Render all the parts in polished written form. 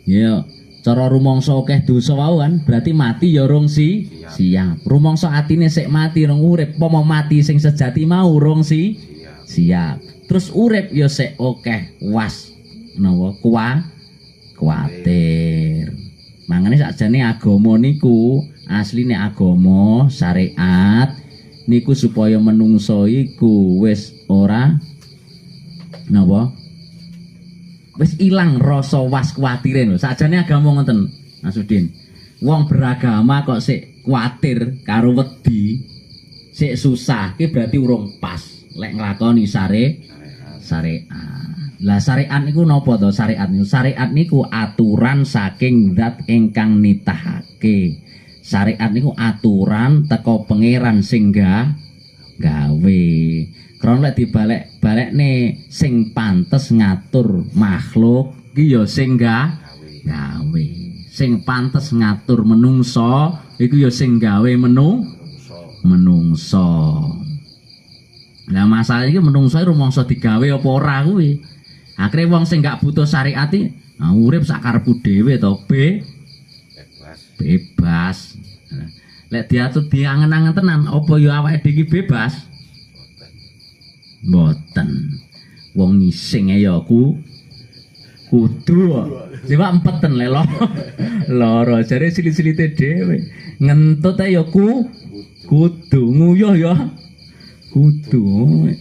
Ya, cara rumangsa akeh dosa wau kan, berarti mati ya rong siap. Rumangsa atine sik mati rong urip, apa mati sing sejati mau rong siap. Terus urip ya sik akeh was menawa kuwatir. Mangane sakjane agama niku asline agama syariat niku supaya menungso iku wis ora napa wis ilang rasa was kuwatire lho. Sakjane agama ngoten Mas Udin. Wong beragama kok sik kuwatir karo wedi, sik susah, ki berarti urung pas lek nglakoni syariat. Lah syariat niku napa to? Syariat niku aturan saking zat ingkang nitahake. Syariat niku aturan teko pangeran sing gawe. Krana lek dibalik-balikne sing pantes ngatur makhluk iki ya sing gawe. Sing pantes ngatur menungso iku ya sing gawe menungso. Lah masalah iki menungso rumangsa digawe apa ora kuwi. Akhire wong sing gak butuh syariat iki urip sak karepku dhewe to, bebas. Lek diatur diangen-angen tenan apa ya awake dhewe bebas? Mboten. Wong ngising ya kudu. Coba empeten le loro jare silit-silite dhewe. Ngentut ya kudu, nguyuh ya kudu.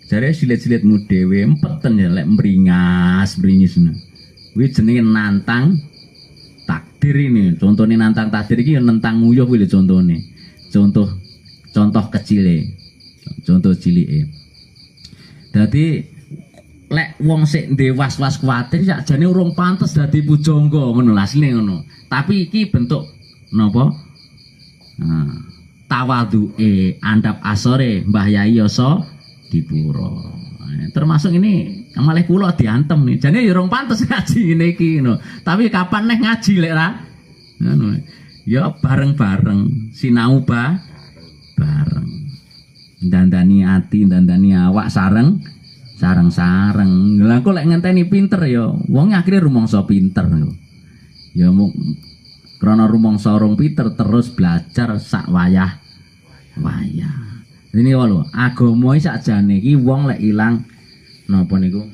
Jare silit-silitmu dhewe empeten ya lek mringis ngono. Kuwi jenenge nantang takdir ini. Contone nantang takdir iki ya nentang nguyuh kuwi lho contone. Contoh kecile. Contoh cilike. Dadi lek wong sik ndek was-was kuwatir sakjane urung pantes dadi pujangga ngono lho asline ngono. Tapi iki bentuk napa? Tawadhuke andhap asore Mbah Yai Yasa Dipuro. Termasuk ini malah kula diantem nih. Jane ya urung pantes ngaji ngene iki ngono. Tapi kapan neh ngaji lek ra? Ngono. Ya bareng-bareng sinau bareng. Dandani ati, dandani awak sareng. Lah kok lek ngenteni pinter ya, wong akhire rumangsa pinter lho. Ya mung krana rumangsa rong pinter terus belajar sak wayah. Ini lho, agama iki sakjane iki wong lek ilang napa niku?